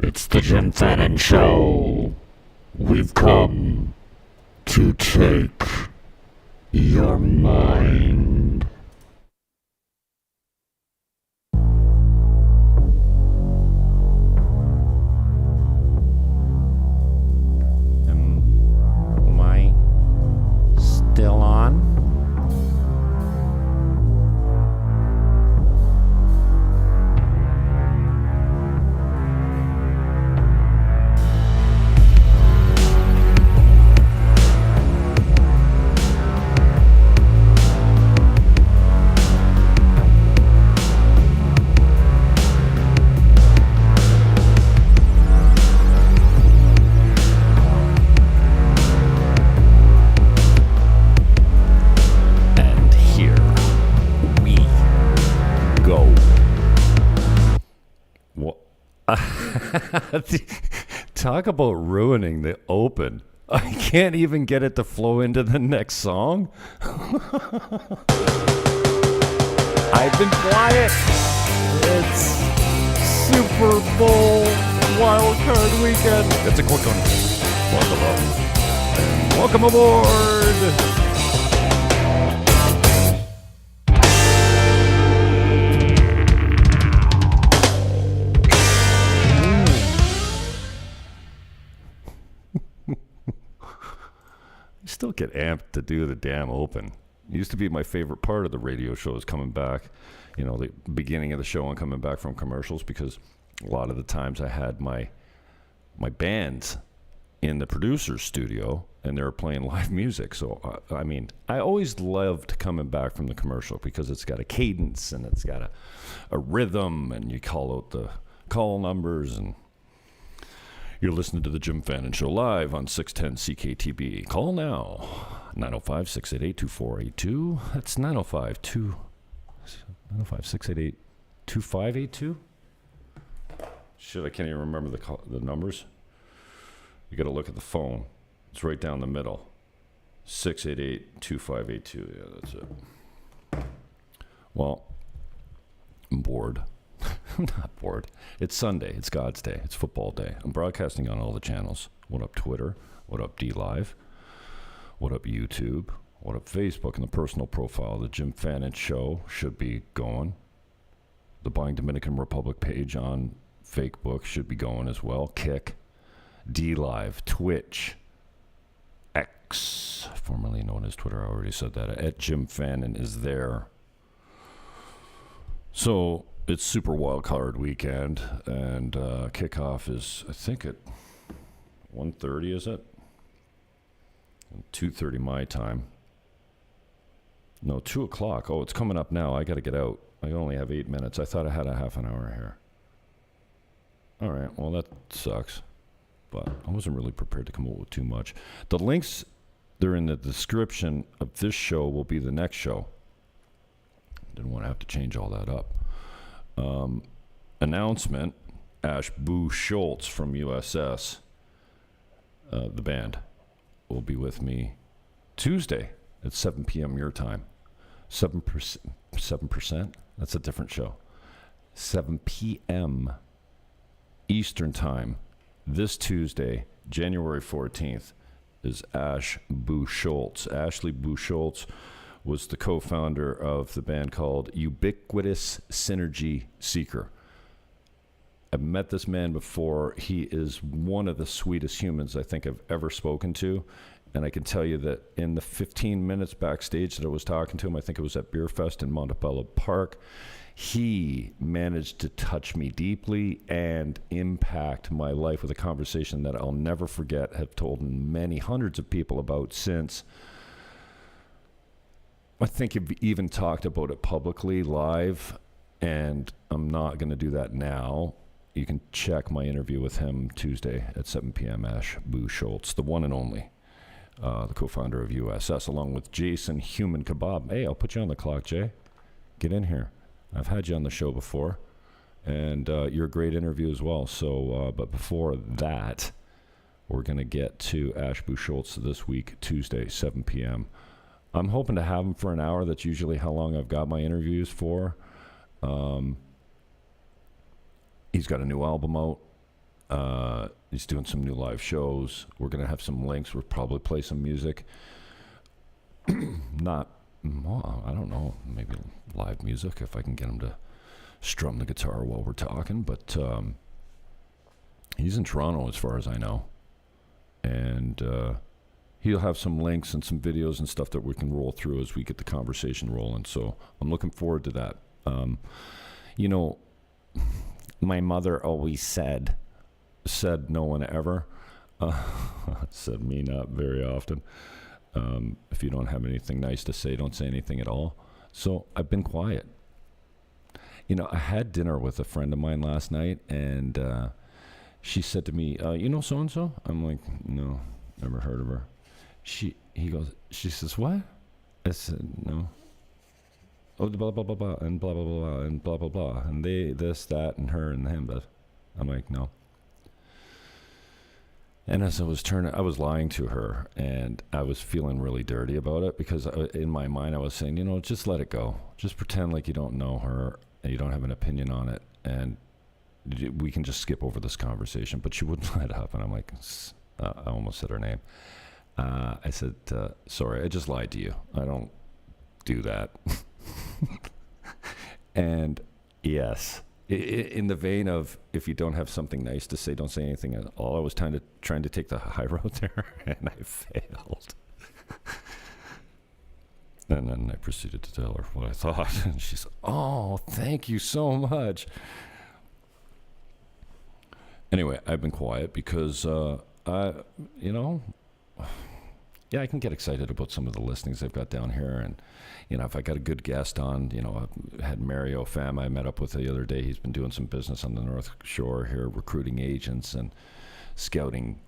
It's the Jim Fannin Show. We've come to take your mind. Am I still on? And here we go. What? Talk about ruining the open. I can't even get it to flow into the next song. I've been quiet. It's Super Bowl wild card weekend. It's a quick one. Buckle up. And welcome aboard. Still get amped to do the damn open. It used to be my favorite part of the radio shows coming back, you know, the beginning of the show and coming back from commercials, because a lot of the times I had my bands in the producer's studio and they were playing live music. So, I mean, I always loved coming back from the commercial because it's got a cadence and it's got a rhythm, and you call out the call numbers, and you're listening to the Jim Fannin Show live on 610 CKTB. Call now, 905-688-2482. That's 905-688-2582. Shit, I can't even remember the numbers. You got to look at the phone. It's right down the middle. 688-2582. Yeah, that's it. Well, I'm bored. I'm not bored. It's Sunday. It's God's day. It's football day. I'm broadcasting on all the channels. What up, Twitter? What up, DLive? What up, YouTube? What up, Facebook? And the personal profile, the Jim Fannin Show should be going. The Buying Dominican Republic page on Facebook should be going as well. Kick, DLive, Twitch, X, formerly known as Twitter. I already said that. At Jim Fannin is there. So it's Super Wild Card weekend, and kickoff is, I think, at 1:30, is it? 2:30 my time. No, 2 o'clock. Oh, it's coming up now. I got to get out. I only have 8 minutes. I thought I had a half an hour here. All right, well, that sucks. But I wasn't really prepared to come up with too much. The links, they're in the description of this show, will be the next show. Didn't want to have to change all that up. Announcement, Ash Boo Schultz from USS, the band, will be with me Tuesday at 7 p.m. your time. 7%? That's a different show. 7 p.m. Eastern time this Tuesday, January 14th, is Ash Boo Schultz. Ashley Boo Schultz was the co-founder of the band called Ubiquitous Synergy Seeker. I've met this man before. He is one of the sweetest humans I think I've ever spoken to. And I can tell you that in the 15 minutes backstage that I was talking to him, I think it was at Beer Fest in Montebello Park, he managed to touch me deeply and impact my life with a conversation that I'll never forget, have told many hundreds of people about since. I think you've even talked about it publicly live, and I'm not going to do that now. You can check my interview with him Tuesday at 7 p.m. Ash Boo Schultz, the one and only, the co-founder of USS, along with Jason Human Kebab. Hey, I'll put you on the clock, Jay. Get in here. I've had you on the show before, and you're a great interview as well. So, but before that, we're going to get to Ash Boo Schultz this week, Tuesday, 7 p.m. I'm hoping to have him for an hour. That's usually how long I've got my interviews for. He's got a new album out. He's doing some new live shows. We're going to have some links. We'll probably play some music. Not, well, I don't know, maybe live music if I can get him to strum the guitar while we're talking. But he's in Toronto as far as I know. And he'll have some links and some videos and stuff that we can roll through as we get the conversation rolling. So I'm looking forward to that. You know, my mother always said no one ever. Said me not very often. If you don't have anything nice to say, don't say anything at all. So I've been quiet. You know, I had dinner with a friend of mine last night, and she said to me, you know so-and-so? I'm like, no, never heard of her. She says, what? I said, no. Oh, blah, blah, blah, blah, and blah, blah, blah, and blah, blah, blah. And they, this, that, and her, and him. But I'm like, no. And as I was lying to her, and I was feeling really dirty about it because in my mind I was saying, you know, just let it go. Just pretend like you don't know her and you don't have an opinion on it, and we can just skip over this conversation. But she wouldn't let up, and I'm like, I almost said her name. I said, sorry, I just lied to you. I don't do that. And yes. In the vein of, if you don't have something nice to say, don't say anything at all. I was trying to take the high road there, and I failed. And then I proceeded to tell her what I thought, and she said, "Oh, thank you so much." Anyway, I've been quiet because I can get excited about some of the listings I've got down here, and if I got a good guest on, I had Mario Pham I met up with the other day. He's been doing some business on the North Shore here, recruiting agents and scouting.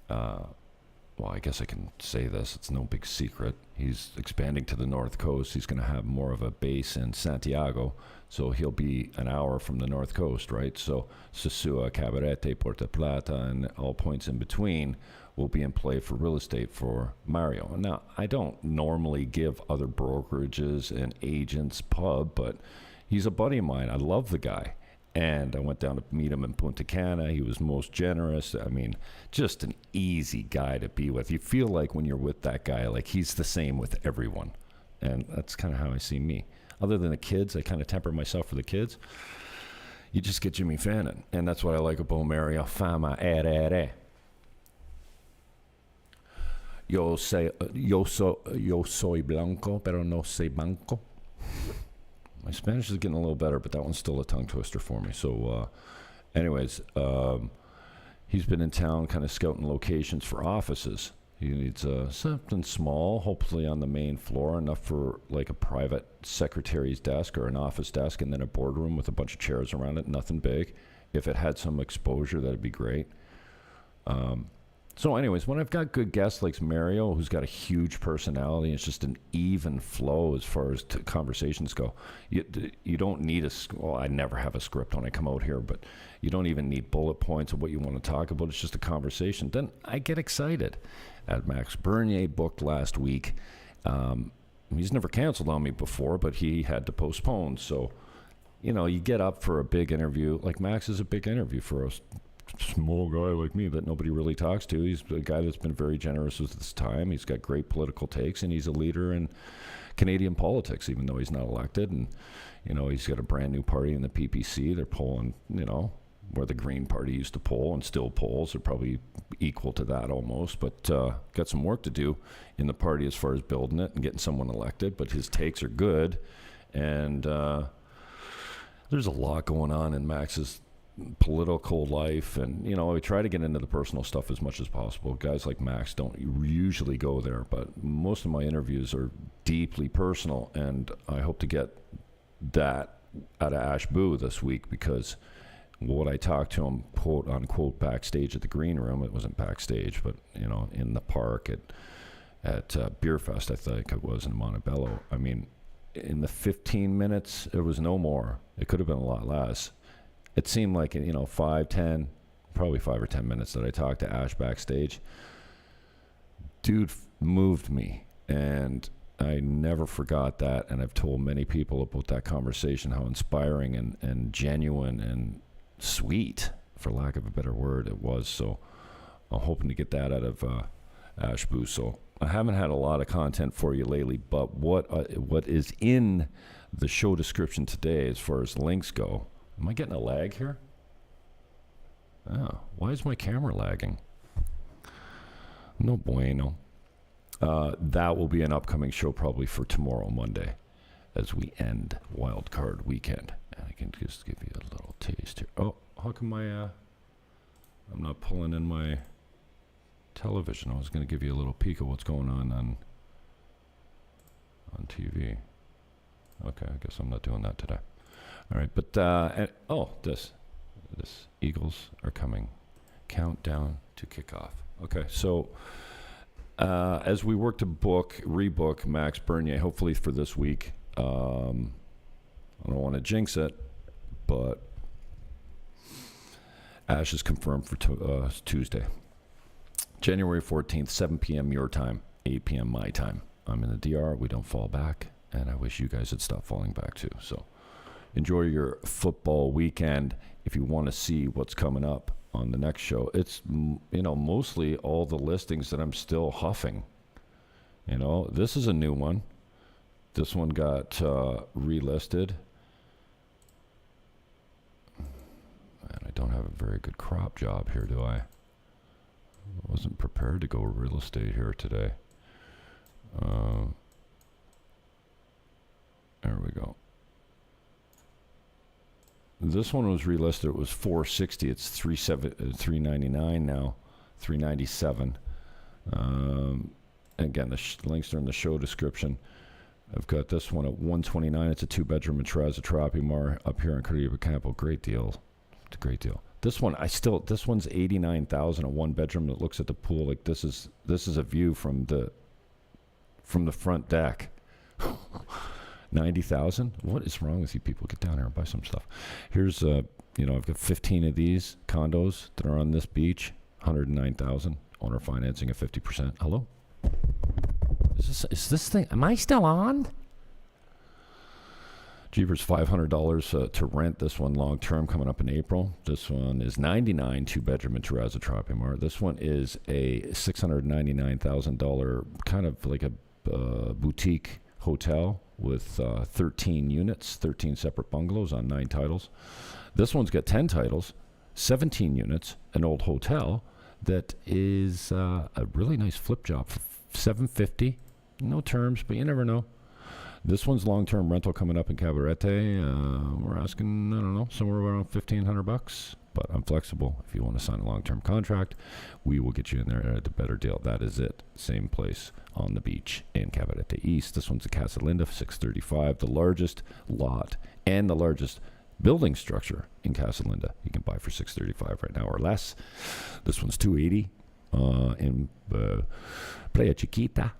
Well, I guess I can say this. It's no big secret. He's expanding to the North Coast. He's going to have more of a base in Santiago, so he'll be an hour from the North Coast, right? So Sosua, Cabarete, Puerto Plata, and all points in between will be in play for real estate for Mario. Now, I don't normally give other brokerages and agents pub, but he's a buddy of mine. I love the guy. And I went down to meet him in Punta Cana. He was most generous. I mean, just an easy guy to be with. You feel like when you're with that guy, like he's the same with everyone. And that's kind of how I see me. Other than the kids, I kind of temper myself for the kids. You just get Jimmy Fannin. And that's what I like about Mario Fama. Yo soy blanco, pero no soy banco. My Spanish is getting a little better, but that one's still a tongue twister for me. So, anyways, he's been in town kind of scouting locations for offices. He needs something small, hopefully on the main floor, enough for like a private secretary's desk or an office desk, and then a boardroom with a bunch of chairs around it, nothing big. If it had some exposure, that'd be great. So anyways, when I've got good guests like Mario, who's got a huge personality, it's just an even flow as far as conversations go. You don't need I never have a script when I come out here, but you don't even need bullet points of what you want to talk about. It's just a conversation. Then I get excited. At Max Bernier booked last week. He's never canceled on me before, but he had to postpone. So, you get up for a big interview. Like Max is a big interview for us. Small guy like me that nobody really talks to. He's a guy that's been very generous with his time. He's got great political takes, and he's a leader in Canadian politics, even though he's not elected. And, he's got a brand new party in the PPC. They're polling, where the Green Party used to poll and still polls. They're probably equal to that almost, but got some work to do in the party as far as building it and getting someone elected. But his takes are good, and there's a lot going on in Max's political life, and we try to get into the personal stuff as much as possible. Guys like Max don't usually go there, but most of my interviews are deeply personal, and I hope to get that out of Ash Boo this week, because what I talked to him, quote unquote, backstage at the Green Room, it wasn't backstage, but in the park at Beer Fest, I think it was in Montebello. I mean, in the 15 minutes, it was no more. It could have been a lot less. It seemed like, probably 5 or 10 minutes that I talked to Ash backstage. Dude moved me, and I never forgot that. And I've told many people about that conversation, how inspiring and genuine and sweet for lack of a better word. It was. So I'm hoping to get that out of Ash Boo. So I haven't had a lot of content for you lately, but what is in the show description today as far as links go? Am I getting a lag here? Oh, why is my camera lagging? No bueno. That will be an upcoming show probably for tomorrow, Monday, as we end Wild Card Weekend. And I can just give you a little taste here. Oh, how come I'm not pulling in my television? I was going to give you a little peek of what's going on TV. Okay, I guess I'm not doing that today. All right, but this Eagles are coming. Countdown to kickoff. Okay, so as we work to rebook Max Bernier, hopefully for this week. I don't want to jinx it, but Ash is confirmed for Tuesday, January 14th, 7 p.m. your time, 8 p.m. my time. I'm in the DR. We don't fall back, and I wish you guys would stop falling back too. So enjoy your football weekend. If you want to see what's coming up on the next show, it's mostly all the listings that I'm still huffing. This is a new one. This one got relisted. Man, I don't have a very good crop job here, do I? I wasn't prepared to go real estate here today. There we go. This one was relisted. It was $460. It's $399 now, $397. Again, the links are in the show description. I've got this one at $129. It's a 2-bedroom in Trazatropimar up here in Caribe Campo. Great deal. It's a great deal. This one, this one's $89,000, a 1-bedroom that looks at the pool. Like this is a view from the front deck. $90,000. What is wrong with you people? Get down here and buy some stuff. Here's I've got 15 of these condos that are on this beach. $109,000. Owner financing at 50%. Hello? Is this thing? Am I still on? Jeepers, $500 to rent this one long term coming up in April. This one is $99, 2-bedroom in Trazatropimar. This one is a $699,000 kind of like a boutique hotel with 13 units, 13 separate bungalows on 9 titles. This one's got 10 titles, 17 units, an old hotel that is a really nice flip job for $750. No terms, but you never know. This one's long-term rental coming up in Cabarete. We're asking, I don't know, somewhere around $1,500. But I'm flexible. If you want to sign a long-term contract, we will get you in there at a better deal. That is it. Same place on the beach in Cabarete East. This one's a Casa Linda, $635. The largest lot and the largest building structure in Casa Linda. You can buy for $635 right now or less. This one's $280 in Playa Chiquita.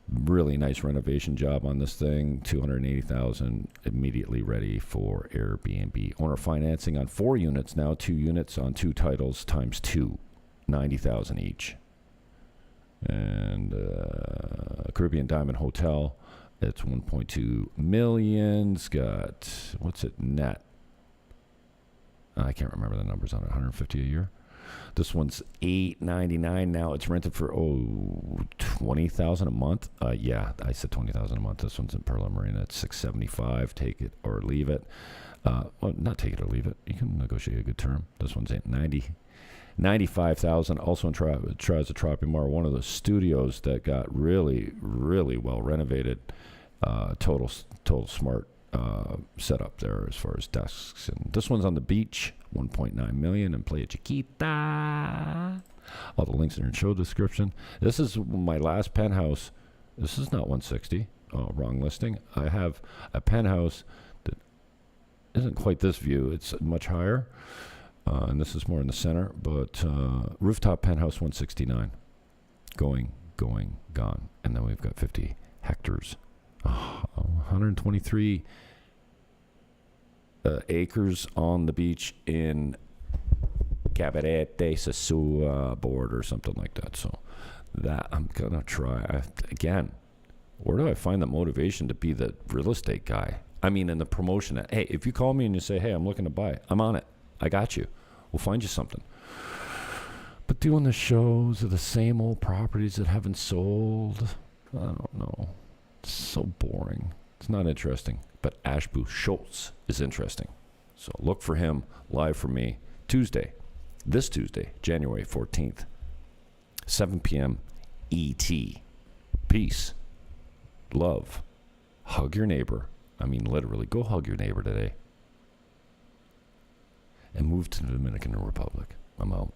Really nice renovation job on this thing. $280,000, immediately ready for Airbnb. Owner financing on 4 units now, 2 units on 2 titles times 2, $90,000 each. And Caribbean Diamond Hotel, it's $1.2 million. It's got, what's it net? I can't remember the numbers on it. $150 a year. This one's $899 now. It's rented for $20,000 a month. Yeah, I said $20,000 a month. This one's in Perla Marina. It's $675. Take it or leave it. Well, not take it or leave it. You can negotiate a good term. This one's $95,000. Also in Trazatropimar, one of the studios that got really, really well renovated. Total smart setup there as far as desks. And this one's on the beach. $1.9 million in Playa Chiquita. All the links are in show description. This is my last penthouse. This is not 160. Oh, wrong listing. I have a penthouse that isn't quite this view. It's much higher. And this is more in the center. But rooftop penthouse 169. Going, gone. And then we've got 50 hectares. 123 acres on the beach in Cabarete, Sasua board or something like that. So that I'm going to try. Again, where do I find the motivation to be the real estate guy? I mean, in the promotion. Hey, if you call me and you say, hey, I'm looking to buy, I'm on it. I got you. We'll find you something. But doing the shows of the same old properties that haven't sold, I don't know. It's so boring. It's not interesting. But Ashbu Schultz is interesting. So look for him live for me this Tuesday, January 14th, 7 p.m. ET. Peace. Love. Hug your neighbor. I mean, literally, go hug your neighbor today. And move to the Dominican Republic. I'm out.